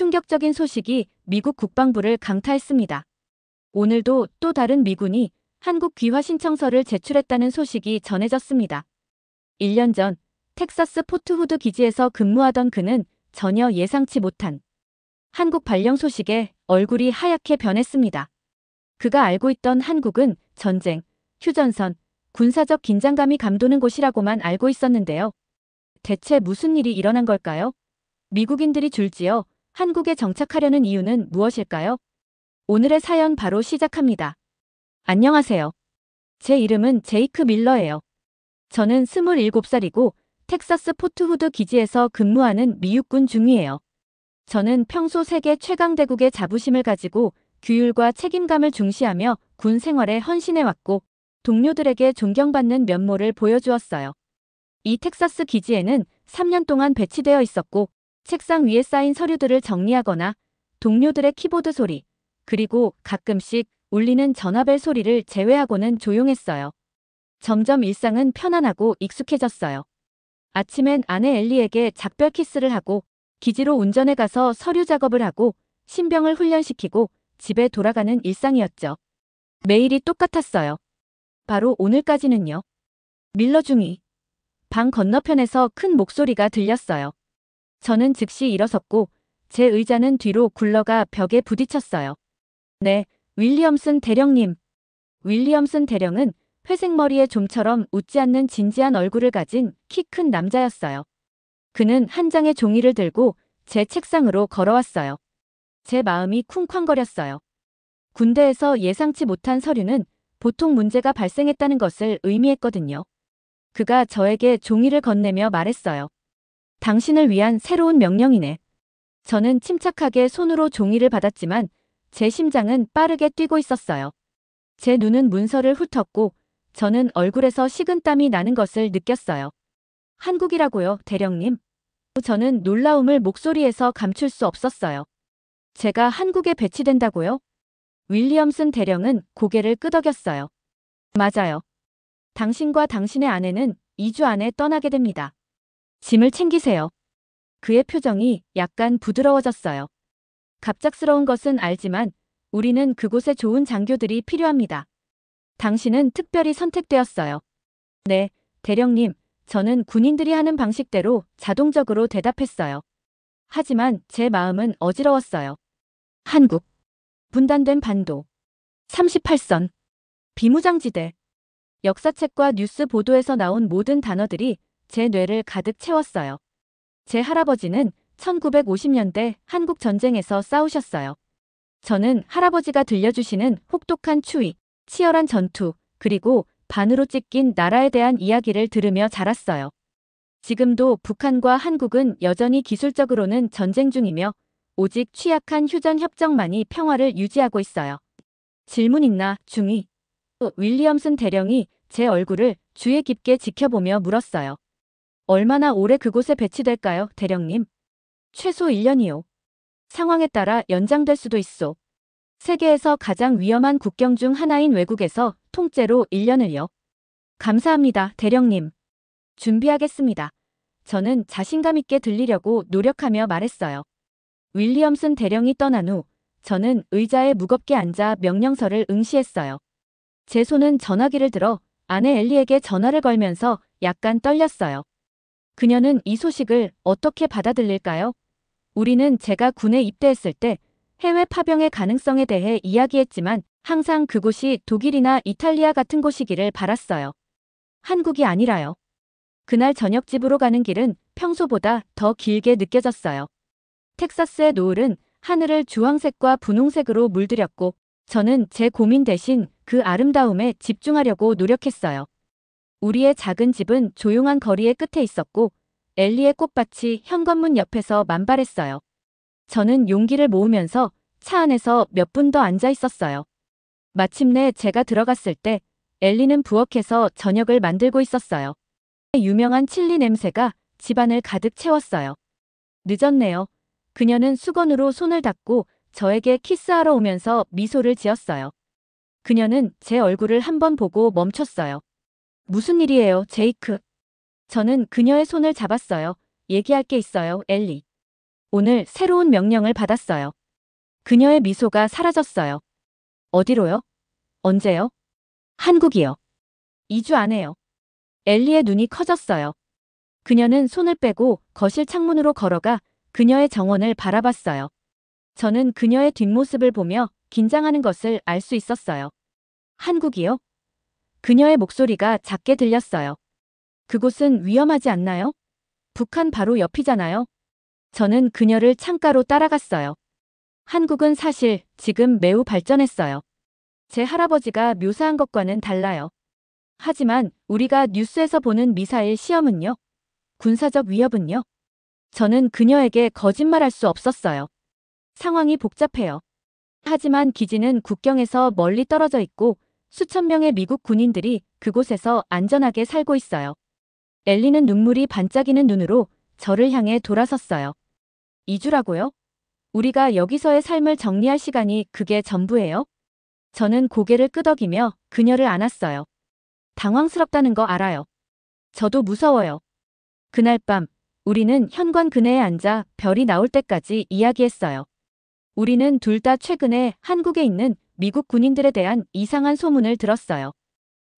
충격적인 소식이 미국 국방부를 강타했습니다. 오늘도 또 다른 미군이 한국 귀화 신청서를 제출했다는 소식이 전해졌습니다. 1년 전 텍사스 포트 후드 기지에서 근무하던 그는 전혀 예상치 못한 한국 발령 소식에 얼굴이 하얗게 변했습니다. 그가 알고 있던 한국은 전쟁, 휴전선, 군사적 긴장감이 감도는 곳이라고만 알고 있었는데요. 대체 무슨 일이 일어난 걸까요? 미국인들이 줄지어 한국에 정착하려는 이유는 무엇일까요? 오늘의 사연 바로 시작합니다. 안녕하세요. 제 이름은 제이크 밀러예요. 저는 27살이고 텍사스 포트 후드 기지에서 근무하는 미육군 중위예요. 저는 평소 세계 최강대국의 자부심을 가지고 규율과 책임감을 중시하며 군 생활에 헌신해왔고 동료들에게 존경받는 면모를 보여주었어요. 이 텍사스 기지에는 3년 동안 배치되어 있었고 책상 위에 쌓인 서류들을 정리하거나 동료들의 키보드 소리, 그리고 가끔씩 울리는 전화벨 소리를 제외하고는 조용했어요. 점점 일상은 편안하고 익숙해졌어요. 아침엔 아내 엘리에게 작별 키스를 하고 기지로 운전해 가서 서류 작업을 하고 신병을 훈련시키고 집에 돌아가는 일상이었죠. 매일이 똑같았어요. 바로 오늘까지는요. 밀러 중위. 방 건너편에서 큰 목소리가 들렸어요. 저는 즉시 일어섰고 제 의자는 뒤로 굴러가 벽에 부딪혔어요. 네, 윌리엄슨 대령님. 윌리엄슨 대령은 회색 머리에 좀처럼 웃지 않는 진지한 얼굴을 가진 키 큰 남자였어요. 그는 한 장의 종이를 들고 제 책상으로 걸어왔어요. 제 마음이 쿵쾅거렸어요. 군대에서 예상치 못한 서류는 보통 문제가 발생했다는 것을 의미했거든요. 그가 저에게 종이를 건네며 말했어요. 당신을 위한 새로운 명령이네. 저는 침착하게 손으로 종이를 받았지만 제 심장은 빠르게 뛰고 있었어요. 제 눈은 문서를 훑었고 저는 얼굴에서 식은땀이 나는 것을 느꼈어요. 한국이라고요, 대령님. 저는 놀라움을 목소리에서 감출 수 없었어요. 제가 한국에 배치된다고요? 윌리엄슨 대령은 고개를 끄덕였어요. 맞아요. 당신과 당신의 아내는 2주 안에 떠나게 됩니다. 짐을 챙기세요. 그의 표정이 약간 부드러워졌어요. 갑작스러운 것은 알지만 우리는 그곳에 좋은 장교들이 필요합니다. 당신은 특별히 선택되었어요. 네, 대령님, 저는 군인들이 하는 방식대로 자동적으로 대답했어요. 하지만 제 마음은 어지러웠어요. 한국. 분단된 반도. 38선. 비무장지대. 역사책과 뉴스 보도에서 나온 모든 단어들이 제 뇌를 가득 채웠어요. 제 할아버지는 1950년대 한국 전쟁에서 싸우셨어요. 저는 할아버지가 들려주시는 혹독한 추위, 치열한 전투, 그리고 반으로 찢긴 나라에 대한 이야기를 들으며 자랐어요. 지금도 북한과 한국은 여전히 기술적으로는 전쟁 중이며 오직 취약한 휴전 협정만이 평화를 유지하고 있어요. 질문 있나, 중위? 윌리엄슨 대령이 제 얼굴을 주의 깊게 지켜보며 물었어요. 얼마나 오래 그곳에 배치될까요, 대령님? 최소 1년이요. 상황에 따라 연장될 수도 있소. 세계에서 가장 위험한 국경 중 하나인 외국에서 통째로 1년을요. 감사합니다, 대령님. 준비하겠습니다. 저는 자신감 있게 들리려고 노력하며 말했어요. 윌리엄슨 대령이 떠난 후 저는 의자에 무겁게 앉아 명령서를 응시했어요. 제 손은 전화기를 들어 아내 엘리에게 전화를 걸면서 약간 떨렸어요. 그녀는 이 소식을 어떻게 받아들일까요? 우리는 제가 군에 입대했을 때 해외 파병의 가능성에 대해 이야기했지만 항상 그곳이 독일이나 이탈리아 같은 곳이기를 바랐어요. 한국이 아니라요. 그날 저녁 집으로 가는 길은 평소보다 더 길게 느껴졌어요. 텍사스의 노을은 하늘을 주황색과 분홍색으로 물들였고 저는 제 고민 대신 그 아름다움에 집중하려고 노력했어요. 우리의 작은 집은 조용한 거리의 끝에 있었고 엘리의 꽃밭이 현관문 옆에서 만발했어요. 저는 용기를 모으면서 차 안에서 몇 분 더 앉아 있었어요. 마침내 제가 들어갔을 때 엘리는 부엌에서 저녁을 만들고 있었어요. 유명한 칠리 냄새가 집안을 가득 채웠어요. 늦었네요. 그녀는 수건으로 손을 닦고 저에게 키스하러 오면서 미소를 지었어요. 그녀는 제 얼굴을 한번 보고 멈췄어요. 무슨 일이에요, 제이크? 저는 그녀의 손을 잡았어요. 얘기할 게 있어요, 엘리. 오늘 새로운 명령을 받았어요. 그녀의 미소가 사라졌어요. 어디로요? 언제요? 한국이요. 2주 안에요. 엘리의 눈이 커졌어요. 그녀는 손을 빼고 거실 창문으로 걸어가 그녀의 정원을 바라봤어요. 저는 그녀의 뒷모습을 보며 긴장하는 것을 알 수 있었어요. 한국이요? 그녀의 목소리가 작게 들렸어요. 그곳은 위험하지 않나요? 북한 바로 옆이잖아요. 저는 그녀를 창가로 따라갔어요. 한국은 사실 지금 매우 발전했어요. 제 할아버지가 묘사한 것과는 달라요. 하지만 우리가 뉴스에서 보는 미사일 시험은요? 군사적 위협은요? 저는 그녀에게 거짓말할 수 없었어요. 상황이 복잡해요. 하지만 기지는 국경에서 멀리 떨어져 있고 수천 명의 미국 군인들이 그곳에서 안전하게 살고 있어요. 엘리는 눈물이 반짝이는 눈으로 저를 향해 돌아섰어요. 2주라고요? 우리가 여기서의 삶을 정리할 시간이 그게 전부예요? 저는 고개를 끄덕이며 그녀를 안았어요. 당황스럽다는 거 알아요. 저도 무서워요. 그날 밤 우리는 현관 그네에 앉아 별이 나올 때까지 이야기했어요. 우리는 둘 다 최근에 한국에 있는 미국 군인들에 대한 이상한 소문을 들었어요.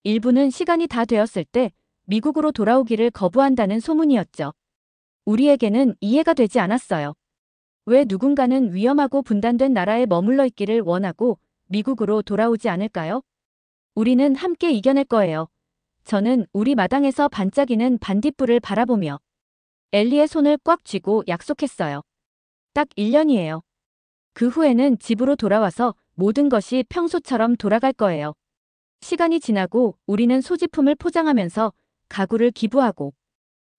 일부는 시간이 다 되었을 때 미국으로 돌아오기를 거부한다는 소문이었죠. 우리에게는 이해가 되지 않았어요. 왜 누군가는 위험하고 분단된 나라에 머물러 있기를 원하고 미국으로 돌아오지 않을까요? 우리는 함께 이겨낼 거예요. 저는 우리 마당에서 반짝이는 반딧불을 바라보며 엘리의 손을 꽉 쥐고 약속했어요. 딱 1년이에요. 그 후에는 집으로 돌아와서 모든 것이 평소처럼 돌아갈 거예요. 시간이 지나고 우리는 소지품을 포장하면서 가구를 기부하고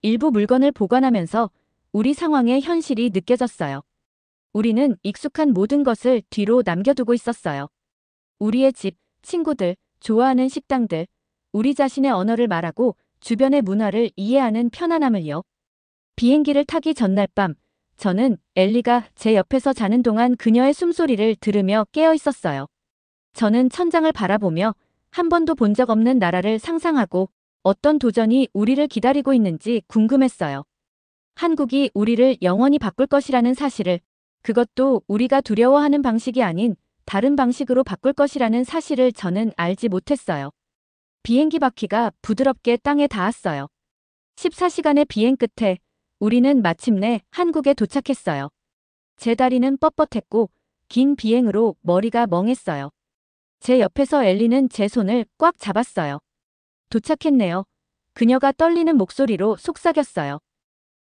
일부 물건을 보관하면서 우리 상황의 현실이 느껴졌어요. 우리는 익숙한 모든 것을 뒤로 남겨두고 있었어요. 우리의 집, 친구들, 좋아하는 식당들, 우리 자신의 언어를 말하고 주변의 문화를 이해하는 편안함을요. 비행기를 타기 전날 밤, 저는 엘리가 제 옆에서 자는 동안 그녀의 숨소리를 들으며 깨어 있었어요. 저는 천장을 바라보며 한 번도 본 적 없는 나라를 상상하고 어떤 도전이 우리를 기다리고 있는지 궁금했어요. 한국이 우리를 영원히 바꿀 것이라는 사실을, 그것도 우리가 두려워하는 방식이 아닌 다른 방식으로 바꿀 것이라는 사실을 저는 알지 못했어요. 비행기 바퀴가 부드럽게 땅에 닿았어요. 14시간의 비행 끝에 우리는 마침내 한국에 도착했어요. 제 다리는 뻣뻣했고 긴 비행으로 머리가 멍했어요. 제 옆에서 엘리는 제 손을 꽉 잡았어요. 도착했네요. 그녀가 떨리는 목소리로 속삭였어요.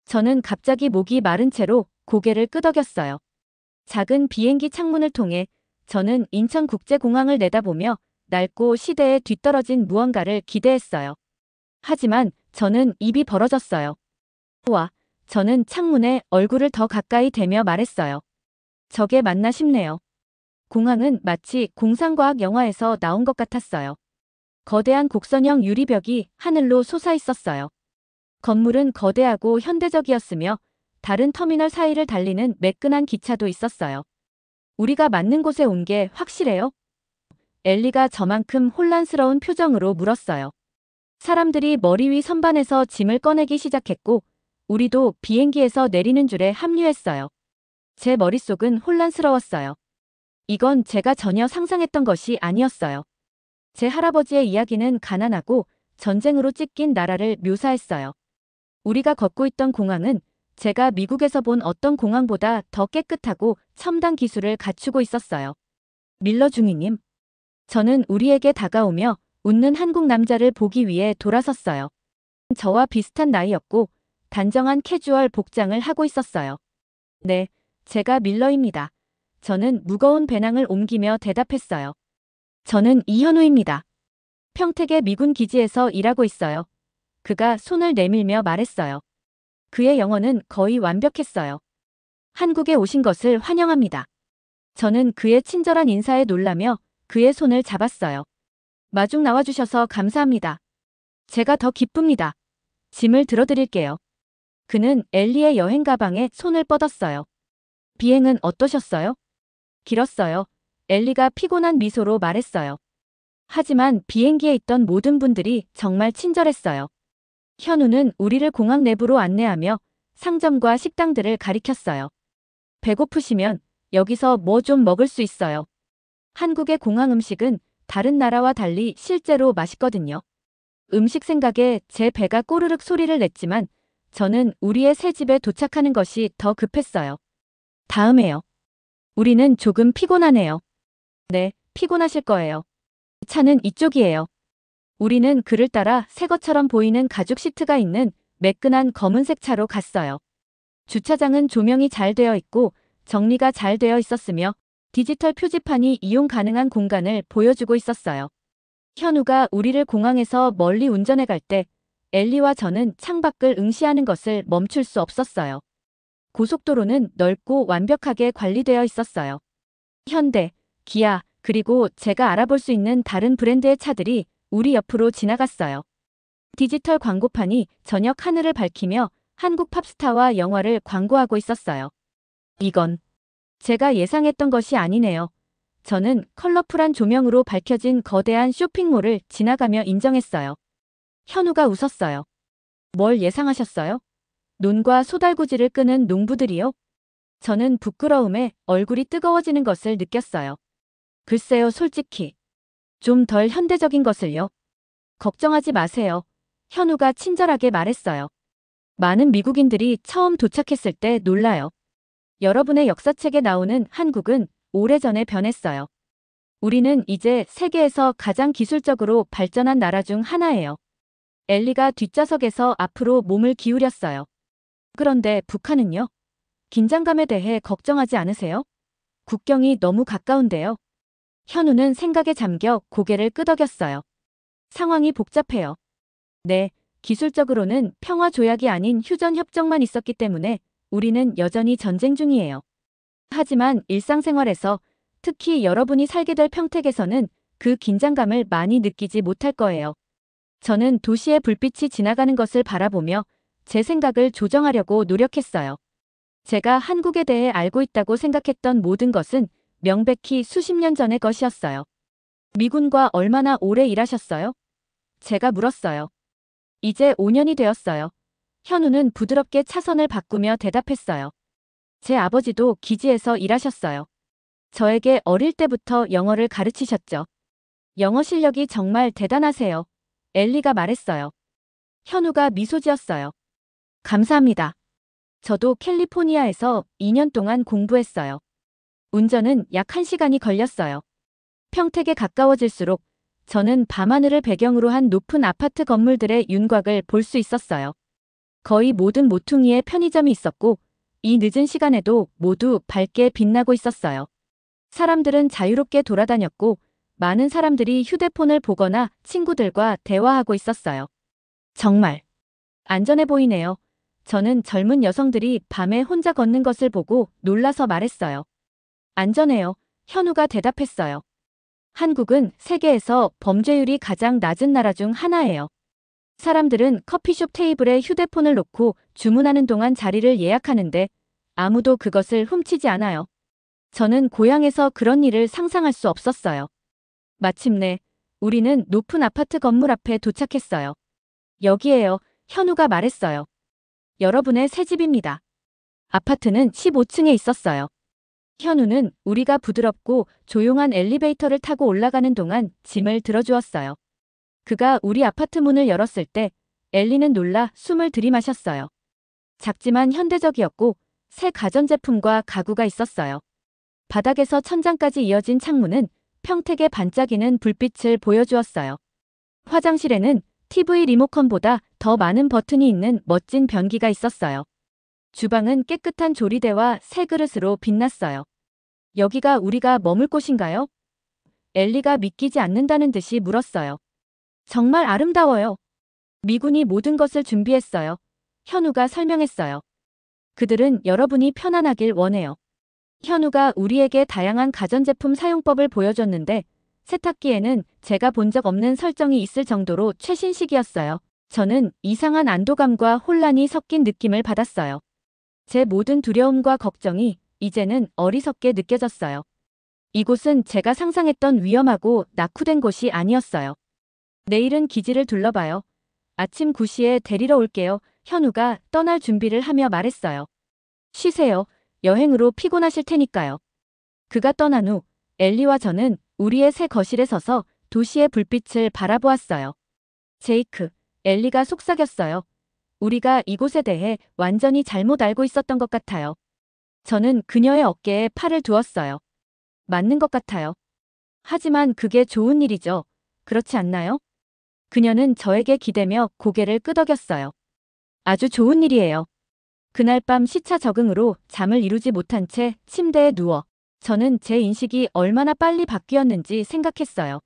저는 갑자기 목이 마른 채로 고개를 끄덕였어요. 작은 비행기 창문을 통해 저는 인천국제공항을 내다보며 낡고 시대에 뒤떨어진 무언가를 기대했어요. 하지만 저는 입이 벌어졌어요. 저는 창문에 얼굴을 더 가까이 대며 말했어요. 저게 맞나 싶네요. 공항은 마치 공상과학 영화에서 나온 것 같았어요. 거대한 곡선형 유리벽이 하늘로 솟아 있었어요. 건물은 거대하고 현대적이었으며 다른 터미널 사이를 달리는 매끈한 기차도 있었어요. 우리가 맞는 곳에 온 게 확실해요? 엘리가 저만큼 혼란스러운 표정으로 물었어요. 사람들이 머리 위 선반에서 짐을 꺼내기 시작했고 우리도 비행기에서 내리는 줄에 합류했어요. 제 머릿속은 혼란스러웠어요. 이건 제가 전혀 상상했던 것이 아니었어요. 제 할아버지의 이야기는 가난하고 전쟁으로 찢긴 나라를 묘사했어요. 우리가 걷고 있던 공항은 제가 미국에서 본 어떤 공항보다 더 깨끗하고 첨단 기술을 갖추고 있었어요. 밀러 중위님. 저는 우리에게 다가오며 웃는 한국 남자를 보기 위해 돌아섰어요. 저와 비슷한 나이였고 단정한 캐주얼 복장을 하고 있었어요. 네, 제가 밀러입니다. 저는 무거운 배낭을 옮기며 대답했어요. 저는 이현우입니다. 평택의 미군 기지에서 일하고 있어요. 그가 손을 내밀며 말했어요. 그의 영어는 거의 완벽했어요. 한국에 오신 것을 환영합니다. 저는 그의 친절한 인사에 놀라며 그의 손을 잡았어요. 마중 나와주셔서 감사합니다. 제가 더 기쁩니다. 짐을 들어드릴게요. 그는 엘리의 여행 가방에 손을 뻗었어요. 비행은 어떠셨어요? 길었어요. 엘리가 피곤한 미소로 말했어요. 하지만 비행기에 있던 모든 분들이 정말 친절했어요. 현우는 우리를 공항 내부로 안내하며 상점과 식당들을 가리켰어요. 배고프시면 여기서 뭐 좀 먹을 수 있어요. 한국의 공항 음식은 다른 나라와 달리 실제로 맛있거든요. 음식 생각에 제 배가 꼬르륵 소리를 냈지만 저는 우리의 새 집에 도착하는 것이 더 급했어요. 다음에요. 우리는 조금 피곤하네요. 네, 피곤하실 거예요. 차는 이쪽이에요. 우리는 그를 따라 새 것처럼 보이는 가죽 시트가 있는 매끈한 검은색 차로 갔어요. 주차장은 조명이 잘 되어 있고 정리가 잘 되어 있었으며 디지털 표지판이 이용 가능한 공간을 보여주고 있었어요. 현우가 우리를 공항에서 멀리 운전해 갈 때 엘리와 저는 창밖을 응시하는 것을 멈출 수 없었어요. 고속도로는 넓고 완벽하게 관리되어 있었어요. 현대, 기아, 그리고 제가 알아볼 수 있는 다른 브랜드의 차들이 우리 옆으로 지나갔어요. 디지털 광고판이 저녁 하늘을 밝히며 한국 팝스타와 영화를 광고하고 있었어요. 이건 제가 예상했던 것이 아니네요. 저는 컬러풀한 조명으로 밝혀진 거대한 쇼핑몰을 지나가며 인정했어요. 현우가 웃었어요. 뭘 예상하셨어요? 논과 소달구지를 끄는 농부들이요? 저는 부끄러움에 얼굴이 뜨거워지는 것을 느꼈어요. 글쎄요, 솔직히. 좀 덜 현대적인 것을요. 걱정하지 마세요. 현우가 친절하게 말했어요. 많은 미국인들이 처음 도착했을 때 놀라요. 여러분의 역사책에 나오는 한국은 오래전에 변했어요. 우리는 이제 세계에서 가장 기술적으로 발전한 나라 중 하나예요. 엘리가 뒷좌석에서 앞으로 몸을 기울였어요. 그런데 북한은요? 긴장감에 대해 걱정하지 않으세요? 국경이 너무 가까운데요. 현우는 생각에 잠겨 고개를 끄덕였어요. 상황이 복잡해요. 네, 기술적으로는 평화 조약이 아닌 휴전 협정만 있었기 때문에 우리는 여전히 전쟁 중이에요. 하지만 일상생활에서 특히 여러분이 살게 될 평택에서는 그 긴장감을 많이 느끼지 못할 거예요. 저는 도시의 불빛이 지나가는 것을 바라보며 제 생각을 조정하려고 노력했어요. 제가 한국에 대해 알고 있다고 생각했던 모든 것은 명백히 수십 년 전의 것이었어요. 미군과 얼마나 오래 일하셨어요? 제가 물었어요. 이제 5년이 되었어요. 현우는 부드럽게 차선을 바꾸며 대답했어요. 제 아버지도 기지에서 일하셨어요. 저에게 어릴 때부터 영어를 가르치셨죠. 영어 실력이 정말 대단하세요. 엘리가 말했어요. 현우가 미소 지었어요. 감사합니다. 저도 캘리포니아에서 2년 동안 공부했어요. 운전은 약 1시간이 걸렸어요. 평택에 가까워질수록 저는 밤하늘을 배경으로 한 높은 아파트 건물들의 윤곽을 볼 수 있었어요. 거의 모든 모퉁이에 편의점이 있었고 이 늦은 시간에도 모두 밝게 빛나고 있었어요. 사람들은 자유롭게 돌아다녔고 많은 사람들이 휴대폰을 보거나 친구들과 대화하고 있었어요. 정말 안전해 보이네요. 저는 젊은 여성들이 밤에 혼자 걷는 것을 보고 놀라서 말했어요. 안전해요. 현우가 대답했어요. 한국은 세계에서 범죄율이 가장 낮은 나라 중 하나예요. 사람들은 커피숍 테이블에 휴대폰을 놓고 주문하는 동안 자리를 예약하는데 아무도 그것을 훔치지 않아요. 저는 고향에서 그런 일을 상상할 수 없었어요. 마침내 우리는 높은 아파트 건물 앞에 도착했어요. 여기에요. 현우가 말했어요. 여러분의 새 집입니다. 아파트는 15층에 있었어요. 현우는 우리가 부드럽고 조용한 엘리베이터를 타고 올라가는 동안 짐을 들어주었어요. 그가 우리 아파트 문을 열었을 때 엘리는 놀라 숨을 들이마셨어요. 작지만 현대적이었고 새 가전제품과 가구가 있었어요. 바닥에서 천장까지 이어진 창문은 평택의 반짝이는 불빛을 보여주었어요. 화장실에는 TV 리모컨보다 더 많은 버튼이 있는 멋진 변기가 있었어요. 주방은 깨끗한 조리대와 새 그릇으로 빛났어요. 여기가 우리가 머물 곳인가요? 엘리가 믿기지 않는다는 듯이 물었어요. 정말 아름다워요. 미군이 모든 것을 준비했어요. 현우가 설명했어요. 그들은 여러분이 편안하길 원해요. 현우가 우리에게 다양한 가전제품 사용법을 보여줬는데 세탁기에는 제가 본 적 없는 설정이 있을 정도로 최신식이었어요. 저는 이상한 안도감과 혼란이 섞인 느낌을 받았어요. 제 모든 두려움과 걱정이 이제는 어리석게 느껴졌어요. 이곳은 제가 상상했던 위험하고 낙후된 곳이 아니었어요. 내일은 기지를 둘러봐요. 아침 9시에 데리러 올게요. 현우가 떠날 준비를 하며 말했어요. 쉬세요. 여행으로 피곤하실 테니까요. 그가 떠난 후 엘리와 저는 우리의 새 거실에 서서 도시의 불빛을 바라보았어요. 제이크, 엘리가 속삭였어요. 우리가 이곳에 대해 완전히 잘못 알고 있었던 것 같아요. 저는 그녀의 어깨에 팔을 두었어요. 맞는 것 같아요. 하지만 그게 좋은 일이죠. 그렇지 않나요? 그녀는 저에게 기대며 고개를 끄덕였어요. 아주 좋은 일이에요. 그날 밤 시차 적응으로 잠을 이루지 못한 채 침대에 누워 저는 제 인식이 얼마나 빨리 바뀌었는지 생각했어요.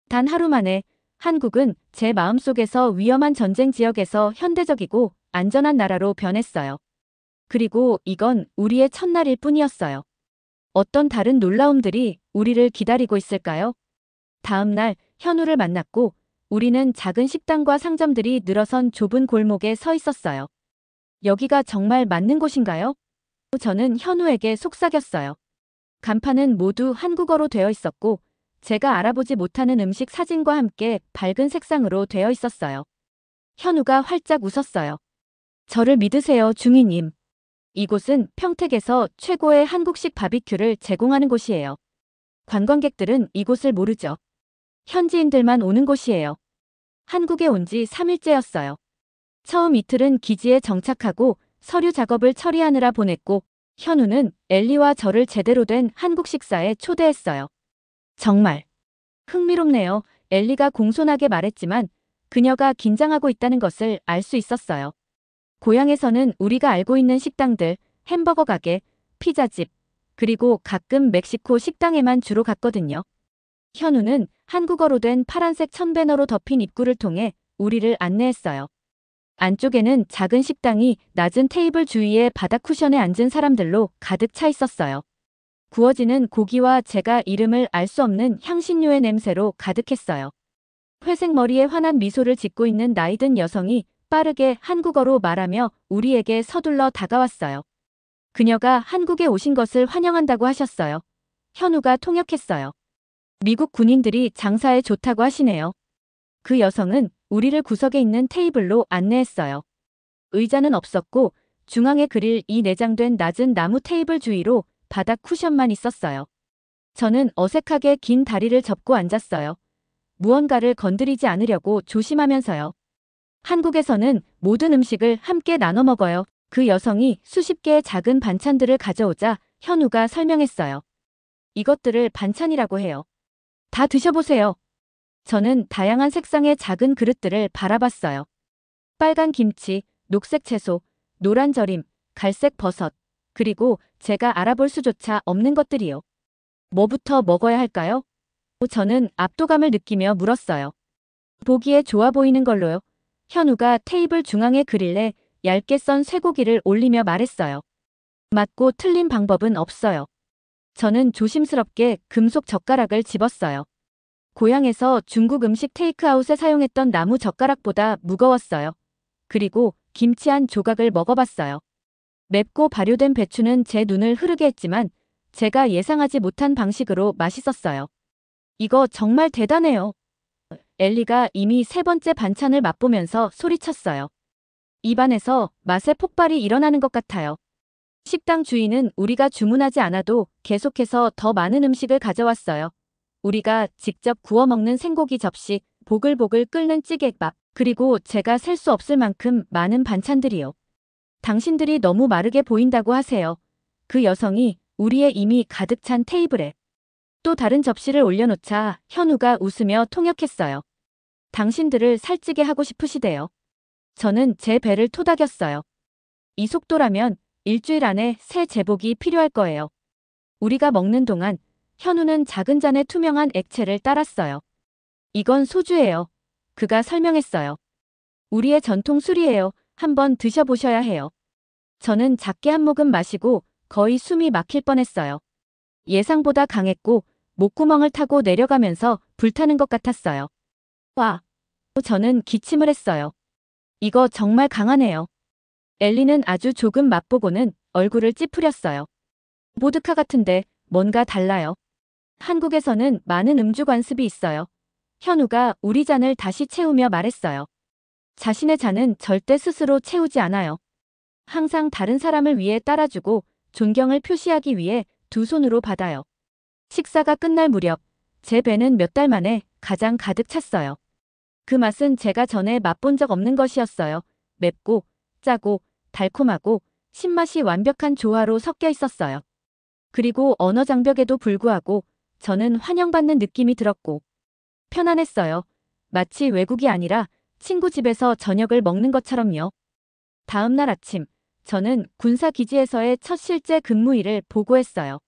단 하루 만에 한국은 제 마음속에서 위험한 전쟁 지역에서 현대적이고 안전한 나라로 변했어요. 그리고 이건 우리의 첫날일 뿐이었어요. 어떤 다른 놀라움들이 우리를 기다리고 있을까요? 다음 날 현우를 만났고 우리는 작은 식당과 상점들이 늘어선 좁은 골목에 서 있었어요. 여기가 정말 맞는 곳인가요? 저는 현우에게 속삭였어요. 간판은 모두 한국어로 되어 있었고 제가 알아보지 못하는 음식 사진과 함께 밝은 색상으로 되어 있었어요. 현우가 활짝 웃었어요. 저를 믿으세요, 중이님. 이곳은 평택에서 최고의 한국식 바비큐를 제공하는 곳이에요. 관광객들은 이곳을 모르죠. 현지인들만 오는 곳이에요. 한국에 온 지 3일째였어요. 처음 이틀은 기지에 정착하고 서류 작업을 처리하느라 보냈고 현우는 엘리와 저를 제대로 된 한국 식사에 초대했어요. 정말 흥미롭네요. 엘리가 공손하게 말했지만 그녀가 긴장하고 있다는 것을 알 수 있었어요. 고향에서는 우리가 알고 있는 식당들, 햄버거 가게, 피자집, 그리고 가끔 멕시코 식당에만 주로 갔거든요. 현우는 한국어로 된 파란색 천배너로 덮인 입구를 통해 우리를 안내했어요. 안쪽에는 작은 식당이 낮은 테이블 주위에 바닥 쿠션에 앉은 사람들로 가득 차 있었어요. 구워지는 고기와 제가 이름을 알 수 없는 향신료의 냄새로 가득했어요. 회색 머리에 환한 미소를 짓고 있는 나이든 여성이 빠르게 한국어로 말하며 우리에게 서둘러 다가왔어요. 그녀가 한국에 오신 것을 환영한다고 하셨어요. 현우가 통역했어요. 미국 군인들이 장사에 좋다고 하시네요. 그 여성은 우리를 구석에 있는 테이블로 안내했어요. 의자는 없었고 중앙에 그릴 이 내장된 낮은 나무 테이블 주위로 바닥 쿠션만 있었어요. 저는 어색하게 긴 다리를 접고 앉았어요. 무언가를 건드리지 않으려고 조심하면서요. 한국에서는 모든 음식을 함께 나눠 먹어요. 그 여성이 수십 개의 작은 반찬들을 가져오자 현우가 설명했어요. 이것들을 반찬이라고 해요. 다 드셔보세요. 저는 다양한 색상의 작은 그릇들을 바라봤어요. 빨간 김치, 녹색 채소, 노란 절임, 갈색 버섯, 그리고 제가 알아볼 수조차 없는 것들이요. 뭐부터 먹어야 할까요? 저는 압도감을 느끼며 물었어요. 보기에 좋아 보이는 걸로요. 현우가 테이블 중앙의 그릴에 얇게 썬 쇠고기를 올리며 말했어요. 맞고 틀린 방법은 없어요. 저는 조심스럽게 금속 젓가락을 집었어요. 고향에서 중국 음식 테이크아웃에 사용했던 나무 젓가락보다 무거웠어요. 그리고 김치 한 조각을 먹어봤어요. 맵고 발효된 배추는 제 눈을 흐르게 했지만 제가 예상하지 못한 방식으로 맛있었어요. 이거 정말 대단해요. 엘리가 이미 세 번째 반찬을 맛보면서 소리쳤어요. 입안에서 맛의 폭발이 일어나는 것 같아요. 식당 주인은 우리가 주문하지 않아도 계속해서 더 많은 음식을 가져왔어요. 우리가 직접 구워 먹는 생고기 접시, 보글보글 끓는 찌개밥, 그리고 제가 셀 수 없을 만큼 많은 반찬들이요. 당신들이 너무 마르게 보인다고 하세요. 그 여성이 우리의 이미 가득 찬 테이블에 또 다른 접시를 올려놓자 현우가 웃으며 통역했어요. 당신들을 살찌게 하고 싶으시대요. 저는 제 배를 토닥였어요. 이 속도라면 일주일 안에 새 제복이 필요할 거예요. 우리가 먹는 동안 현우는 작은 잔에 투명한 액체를 따랐어요. 이건 소주예요. 그가 설명했어요. 우리의 전통 술이에요. 한번 드셔보셔야 해요. 저는 작게 한 모금 마시고 거의 숨이 막힐 뻔했어요. 예상보다 강했고 목구멍을 타고 내려가면서 불타는 것 같았어요. 와! 저는 기침을 했어요. 이거 정말 강하네요. 엘리는 아주 조금 맛보고는 얼굴을 찌푸렸어요. 보드카 같은데 뭔가 달라요. 한국에서는 많은 음주 관습이 있어요. 현우가 우리 잔을 다시 채우며 말했어요. 자신의 잔은 절대 스스로 채우지 않아요. 항상 다른 사람을 위해 따라주고 존경을 표시하기 위해 두 손으로 받아요. 식사가 끝날 무렵 제 배는 몇 달 만에 가장 가득 찼어요. 그 맛은 제가 전에 맛본 적 없는 것이었어요. 맵고 짜고 달콤하고 신맛이 완벽한 조화로 섞여 있었어요. 그리고 언어 장벽에도 불구하고 저는 환영받는 느낌이 들었고 편안했어요. 마치 외국이 아니라 친구 집에서 저녁을 먹는 것처럼요. 다음 날 아침, 저는 군사기지에서의 첫 실제 근무일을 보고했어요.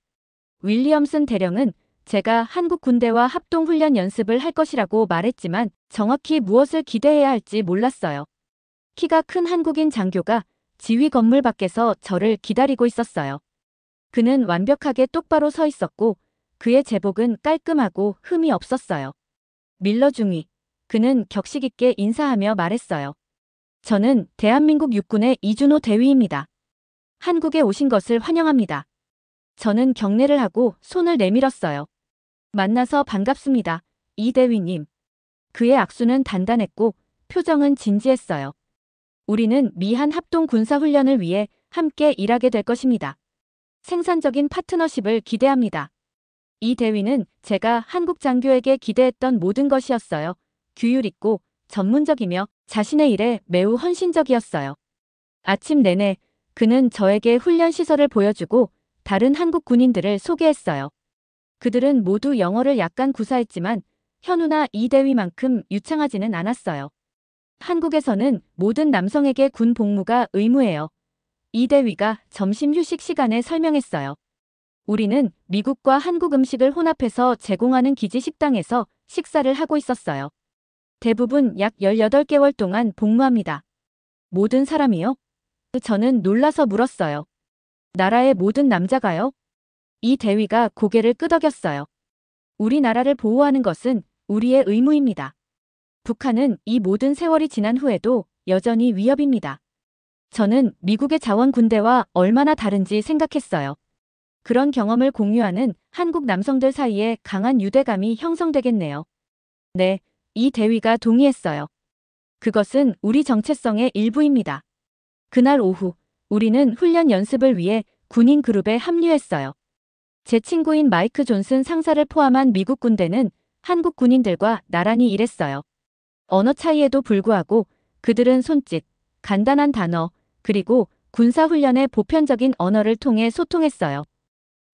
윌리엄슨 대령은 제가 한국 군대와 합동훈련 연습을 할 것이라고 말했지만 정확히 무엇을 기대해야 할지 몰랐어요. 키가 큰 한국인 장교가 지휘 건물 밖에서 저를 기다리고 있었어요. 그는 완벽하게 똑바로 서 있었고 그의 제복은 깔끔하고 흠이 없었어요. 밀러 중위. 그는 격식 있게 인사하며 말했어요. 저는 대한민국 육군의 이준호 대위입니다. 한국에 오신 것을 환영합니다. 저는 경례를 하고 손을 내밀었어요. 만나서 반갑습니다. 이 대위님. 그의 악수는 단단했고 표정은 진지했어요. 우리는 미한 합동 군사훈련을 위해 함께 일하게 될 것입니다. 생산적인 파트너십을 기대합니다. 이 대위는 제가 한국 장교에게 기대했던 모든 것이었어요. 규율 있고 전문적이며 자신의 일에 매우 헌신적이었어요. 아침 내내 그는 저에게 훈련 시설을 보여주고 다른 한국 군인들을 소개했어요. 그들은 모두 영어를 약간 구사했지만 현우나 이 대위만큼 유창하지는 않았어요. 한국에서는 모든 남성에게 군 복무가 의무예요. 이 대위가 점심 휴식 시간에 설명했어요. 우리는 미국과 한국 음식을 혼합해서 제공하는 기지 식당에서 식사를 하고 있었어요. 대부분 약 18개월 동안 복무합니다. 모든 사람이요? 저는 놀라서 물었어요. 나라의 모든 남자가요? 이 대위가 고개를 끄덕였어요. 우리나라를 보호하는 것은 우리의 의무입니다. 북한은 이 모든 세월이 지난 후에도 여전히 위협입니다. 저는 미국의 자원군대와 얼마나 다른지 생각했어요. 그런 경험을 공유하는 한국 남성들 사이에 강한 유대감이 형성되겠네요. 네, 이 대위가 동의했어요. 그것은 우리 정체성의 일부입니다. 그날 오후, 우리는 훈련 연습을 위해 군인 그룹에 합류했어요. 제 친구인 마이크 존슨 상사를 포함한 미국 군대는 한국 군인들과 나란히 일했어요. 언어 차이에도 불구하고 그들은 손짓, 간단한 단어, 그리고 군사훈련의 보편적인 언어를 통해 소통했어요.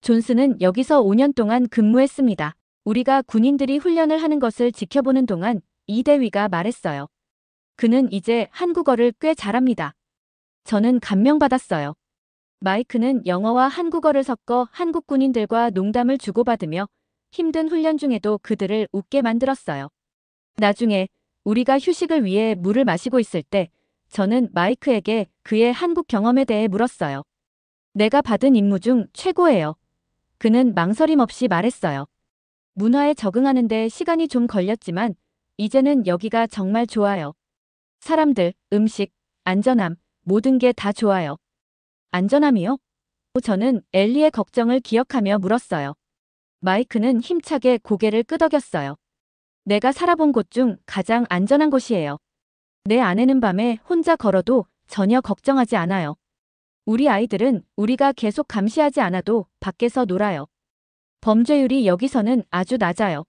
존슨은 여기서 5년 동안 근무했습니다. 우리가 군인들이 훈련을 하는 것을 지켜보는 동안 이 대위가 말했어요. 그는 이제 한국어를 꽤 잘합니다. 저는 감명받았어요. 마이크는 영어와 한국어를 섞어 한국 군인들과 농담을 주고받으며 힘든 훈련 중에도 그들을 웃게 만들었어요. 나중에 우리가 휴식을 위해 물을 마시고 있을 때 저는 마이크에게 그의 한국 경험에 대해 물었어요. 내가 받은 임무 중 최고예요. 그는 망설임 없이 말했어요. 문화에 적응하는 데 시간이 좀 걸렸지만 이제는 여기가 정말 좋아요. 사람들, 음식, 안전함, 모든 게 다 좋아요. 안전함이요? 저는 엘리의 걱정을 기억하며 물었어요. 마이크는 힘차게 고개를 끄덕였어요. 내가 살아본 곳 중 가장 안전한 곳이에요. 내 아내는 밤에 혼자 걸어도 전혀 걱정하지 않아요. 우리 아이들은 우리가 계속 감시하지 않아도 밖에서 놀아요. 범죄율이 여기서는 아주 낮아요.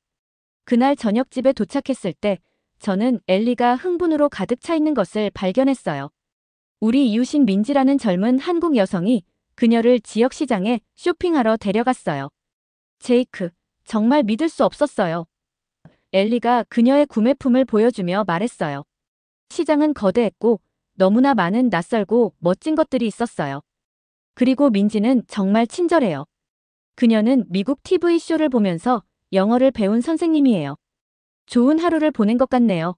그날 저녁 집에 도착했을 때 저는 엘리가 흥분으로 가득 차 있는 것을 발견했어요. 우리 이웃인 민지라는 젊은 한국 여성이 그녀를 지역시장에 쇼핑하러 데려갔어요. 제이크, 정말 믿을 수 없었어요. 엘리가 그녀의 구매품을 보여주며 말했어요. 시장은 거대했고 너무나 많은 낯설고 멋진 것들이 있었어요. 그리고 민지는 정말 친절해요. 그녀는 미국 TV쇼를 보면서 영어를 배운 선생님이에요. 좋은 하루를 보낸 것 같네요.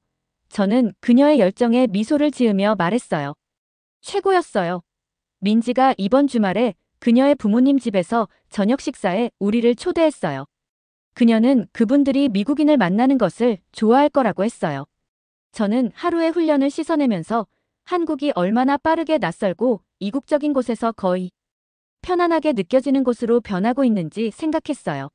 저는 그녀의 열정에 미소를 지으며 말했어요. 최고였어요. 민지가 이번 주말에 그녀의 부모님 집에서 저녁 식사에 우리를 초대했어요. 그녀는 그분들이 미국인을 만나는 것을 좋아할 거라고 했어요. 저는 하루의 훈련을 씻어내면서 한국이 얼마나 빠르게 낯설고 이국적인 곳에서 거의 편안하게 느껴지는 곳으로 변하고 있는지 생각했어요.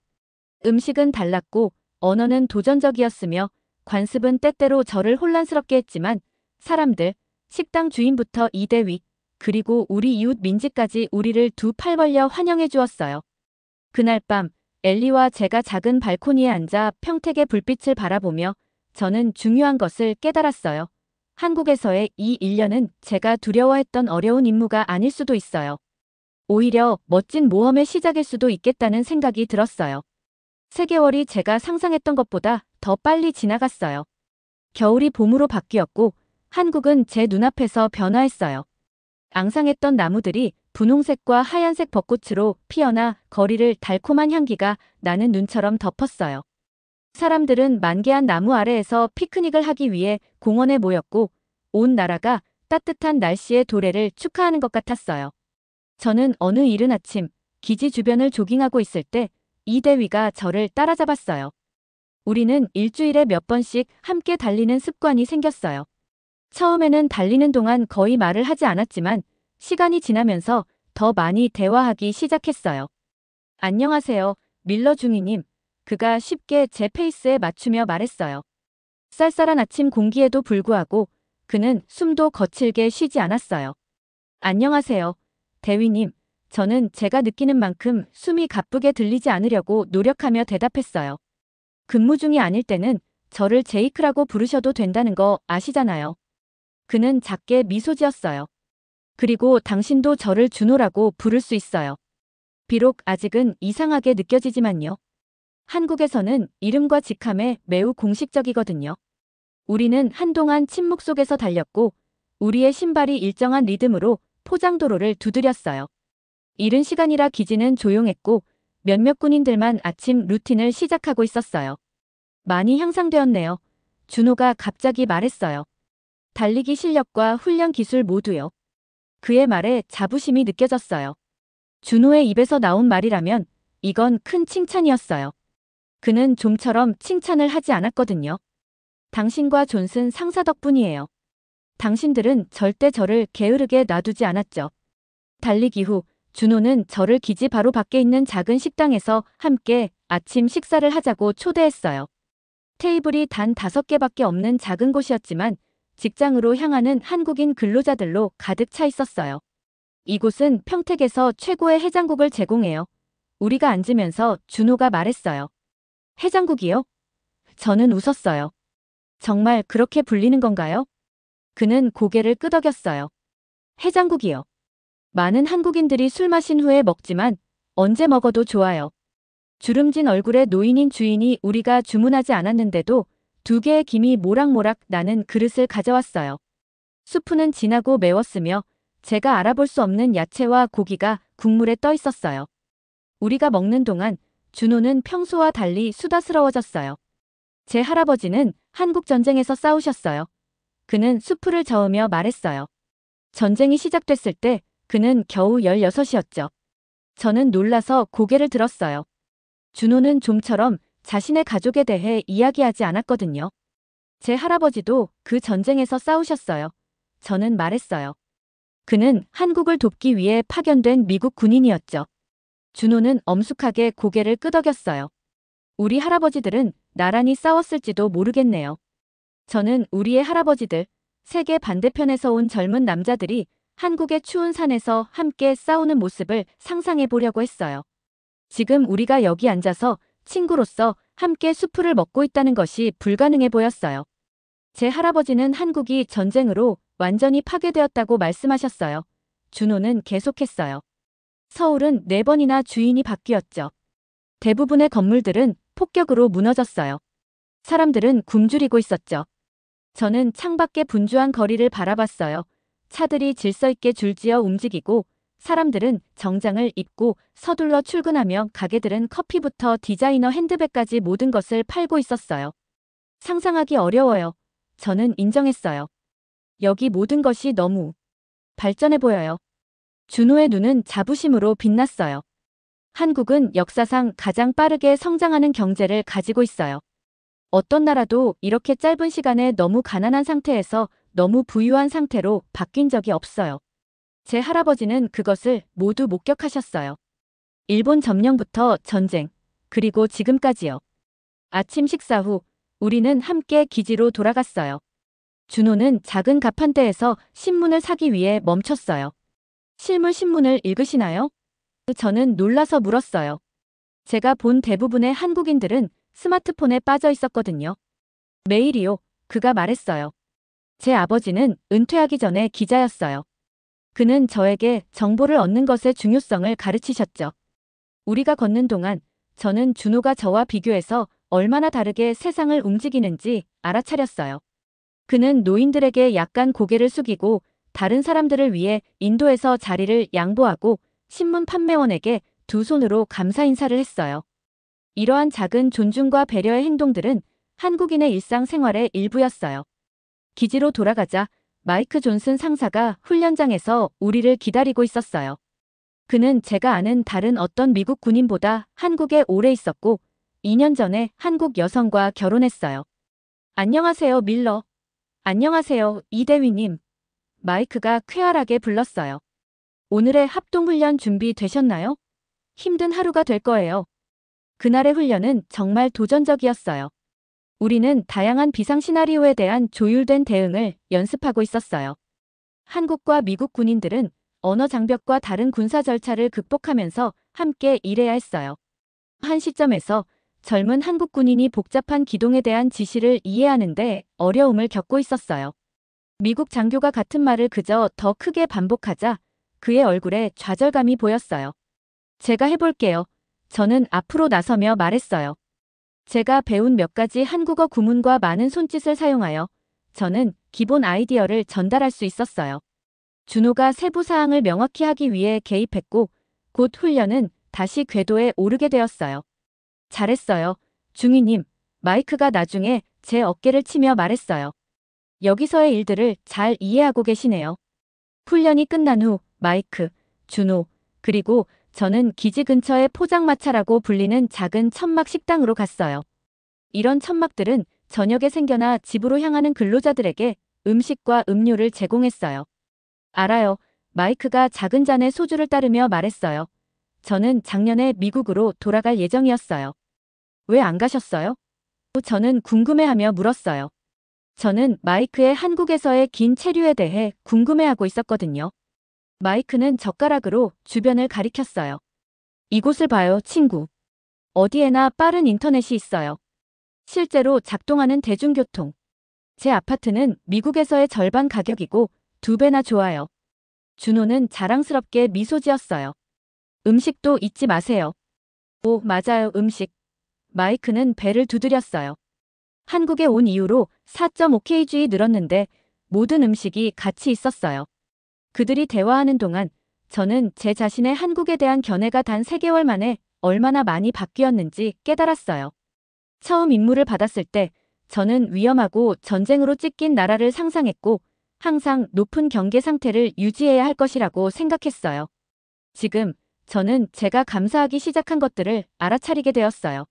음식은 달랐고 언어는 도전적이었으며 관습은 때때로 저를 혼란스럽게 했지만 사람들, 식당 주인부터 이 대위, 그리고 우리 이웃 민지까지 우리를 두 팔 벌려 환영해 주었어요. 그날 밤 엘리와 제가 작은 발코니에 앉아 평택의 불빛을 바라보며 저는 중요한 것을 깨달았어요. 한국에서의 이 1년은 제가 두려워했던 어려운 임무가 아닐 수도 있어요. 오히려 멋진 모험의 시작일 수도 있겠다는 생각이 들었어요. 3개월이 제가 상상했던 것보다 더 빨리 지나갔어요. 겨울이 봄으로 바뀌었고 한국은 제 눈앞에서 변화했어요. 앙상했던 나무들이 분홍색과 하얀색 벚꽃으로 피어나 거리를 달콤한 향기가 나는 눈처럼 덮었어요. 사람들은 만개한 나무 아래에서 피크닉을 하기 위해 공원에 모였고 온 나라가 따뜻한 날씨의 도래를 축하하는 것 같았어요. 저는 어느 이른 아침 기지 주변을 조깅하고 있을 때 이 대위가 저를 따라잡았어요. 우리는 일주일에 몇 번씩 함께 달리는 습관이 생겼어요. 처음에는 달리는 동안 거의 말을 하지 않았지만 시간이 지나면서 더 많이 대화하기 시작했어요. 안녕하세요, 밀러 중위님. 그가 쉽게 제 페이스에 맞추며 말했어요. 쌀쌀한 아침 공기에도 불구하고 그는 숨도 거칠게 쉬지 않았어요. 안녕하세요, 대위님. 저는 제가 느끼는 만큼 숨이 가쁘게 들리지 않으려고 노력하며 대답했어요. 근무 중이 아닐 때는 저를 제이크라고 부르셔도 된다는 거 아시잖아요. 그는 작게 미소 지었어요. 그리고 당신도 저를 준호라고 부를 수 있어요. 비록 아직은 이상하게 느껴지지만요. 한국에서는 이름과 직함에 매우 공식적이거든요. 우리는 한동안 침묵 속에서 달렸고 우리의 신발이 일정한 리듬으로 포장도로를 두드렸어요. 이른 시간이라 기지는 조용했고 몇몇 군인들만 아침 루틴을 시작하고 있었어요. 많이 향상되었네요. 준호가 갑자기 말했어요. 달리기 실력과 훈련 기술 모두요. 그의 말에 자부심이 느껴졌어요. 준호의 입에서 나온 말이라면 이건 큰 칭찬이었어요. 그는 좀처럼 칭찬을 하지 않았거든요. 당신과 존슨 상사 덕분이에요. 당신들은 절대 저를 게으르게 놔두지 않았죠. 달리기 후 준호는 저를 기지 바로 밖에 있는 작은 식당에서 함께 아침 식사를 하자고 초대했어요. 테이블이 단 5개밖에 없는 작은 곳이었지만 직장으로 향하는 한국인 근로자들로 가득 차 있었어요. 이곳은 평택에서 최고의 해장국을 제공해요. 우리가 앉으면서 준호가 말했어요. 해장국이요? 저는 웃었어요. 정말 그렇게 불리는 건가요? 그는 고개를 끄덕였어요. 해장국이요. 많은 한국인들이 술 마신 후에 먹지만 언제 먹어도 좋아요. 주름진 얼굴의 노인인 주인이 우리가 주문하지 않았는데도 2개의 김이 모락모락 나는 그릇을 가져왔어요. 수프는 진하고 매웠으며 제가 알아볼 수 없는 야채와 고기가 국물에 떠 있었어요. 우리가 먹는 동안 준호는 평소와 달리 수다스러워졌어요. 제 할아버지는 한국 전쟁에서 싸우셨어요. 그는 수프를 저으며 말했어요. 전쟁이 시작됐을 때 그는 겨우 16이었죠. 저는 놀라서 고개를 들었어요. 준호는 좀처럼 자신의 가족에 대해 이야기하지 않았거든요. 제 할아버지도 그 전쟁에서 싸우셨어요. 저는 말했어요. 그는 한국을 돕기 위해 파견된 미국 군인이었죠. 준호는 엄숙하게 고개를 끄덕였어요. 우리 할아버지들은 나란히 싸웠을지도 모르겠네요. 저는 우리의 할아버지들, 세계 반대편에서 온 젊은 남자들이 한국의 추운 산에서 함께 싸우는 모습을 상상해 보려고 했어요. 지금 우리가 여기 앉아서 친구로서 함께 수프를 먹고 있다는 것이 불가능해 보였어요. 제 할아버지는 한국이 전쟁으로 완전히 파괴되었다고 말씀하셨어요. 준호는 계속했어요. 서울은 4번이나 주인이 바뀌었죠. 대부분의 건물들은 폭격으로 무너졌어요. 사람들은 굶주리고 있었죠. 저는 창밖의 분주한 거리를 바라봤어요. 차들이 질서 있게 줄지어 움직이고 사람들은 정장을 입고 서둘러 출근하며 가게들은 커피부터 디자이너 핸드백까지 모든 것을 팔고 있었어요. 상상하기 어려워요. 저는 인정했어요. 여기 모든 것이 너무 발전해 보여요. 준호의 눈은 자부심으로 빛났어요. 한국은 역사상 가장 빠르게 성장하는 경제를 가지고 있어요. 어떤 나라도 이렇게 짧은 시간에 너무 가난한 상태에서 너무 부유한 상태로 바뀐 적이 없어요. 제 할아버지는 그것을 모두 목격하셨어요. 일본 점령부터 전쟁, 그리고 지금까지요. 아침 식사 후 우리는 함께 기지로 돌아갔어요. 준호는 작은 가판대에서 신문을 사기 위해 멈췄어요. 실물 신문을 읽으시나요? 저는 놀라서 물었어요. 제가 본 대부분의 한국인들은 스마트폰에 빠져 있었거든요. 매일이요. 그가 말했어요. 제 아버지는 은퇴하기 전에 기자였어요. 그는 저에게 정보를 얻는 것의 중요성을 가르치셨죠. 우리가 걷는 동안 저는 준호가 저와 비교해서 얼마나 다르게 세상을 움직이는지 알아차렸어요. 그는 노인들에게 약간 고개를 숙이고 다른 사람들을 위해 인도에서 자리를 양보하고 신문 판매원에게 두 손으로 감사 인사를 했어요. 이러한 작은 존중과 배려의 행동들은 한국인의 일상생활의 일부였어요. 기지로 돌아가자 마이크 존슨 상사가 훈련장에서 우리를 기다리고 있었어요. 그는 제가 아는 다른 어떤 미국 군인보다 한국에 오래 있었고 2년 전에 한국 여성과 결혼했어요. 안녕하세요, 밀러. 안녕하세요, 이대위님. 마이크가 쾌활하게 불렀어요. 오늘의 합동훈련 준비되셨나요? 힘든 하루가 될 거예요. 그날의 훈련은 정말 도전적이었어요. 우리는 다양한 비상 시나리오에 대한 조율된 대응을 연습하고 있었어요. 한국과 미국 군인들은 언어 장벽과 다른 군사 절차를 극복하면서 함께 일해야 했어요. 한 시점에서 젊은 한국 군인이 복잡한 기동에 대한 지시를 이해하는데 어려움을 겪고 있었어요. 미국 장교가 같은 말을 그저 더 크게 반복하자 그의 얼굴에 좌절감이 보였어요. 제가 해볼게요. 저는 앞으로 나서며 말했어요. 제가 배운 몇 가지 한국어 구문과 많은 손짓을 사용하여 저는 기본 아이디어를 전달할 수 있었어요. 준호가 세부 사항을 명확히 하기 위해 개입했고 곧 훈련은 다시 궤도에 오르게 되었어요. 잘했어요. 중위님, 마이크가 나중에 제 어깨를 치며 말했어요. 여기서의 일들을 잘 이해하고 계시네요. 훈련이 끝난 후 마이크, 준호, 그리고 저는 기지 근처의 포장마차라고 불리는 작은 천막 식당으로 갔어요. 이런 천막들은 저녁에 생겨나 집으로 향하는 근로자들에게 음식과 음료를 제공했어요. 알아요. 마이크가 작은 잔의 소주를 따르며 말했어요. 저는 작년에 미국으로 돌아갈 예정이었어요. 왜 안 가셨어요? 저는 궁금해하며 물었어요. 저는 마이크의 한국에서의 긴 체류에 대해 궁금해하고 있었거든요. 마이크는 젓가락으로 주변을 가리켰어요. 이곳을 봐요, 친구. 어디에나 빠른 인터넷이 있어요. 실제로 작동하는 대중교통. 제 아파트는 미국에서의 절반 가격이고 2배나 좋아요. 준호는 자랑스럽게 미소 지었어요. 음식도 잊지 마세요. 오, 맞아요, 음식. 마이크는 배를 두드렸어요. 한국에 온 이후로 4.5kg 늘었는데 모든 음식이 같이 있었어요. 그들이 대화하는 동안 저는 제 자신의 한국에 대한 견해가 단 3개월 만에 얼마나 많이 바뀌었는지 깨달았어요. 처음 임무를 받았을 때 저는 위험하고 전쟁으로 찢긴 나라를 상상했고 항상 높은 경계 상태를 유지해야 할 것이라고 생각했어요. 지금 저는 제가 감사하기 시작한 것들을 알아차리게 되었어요.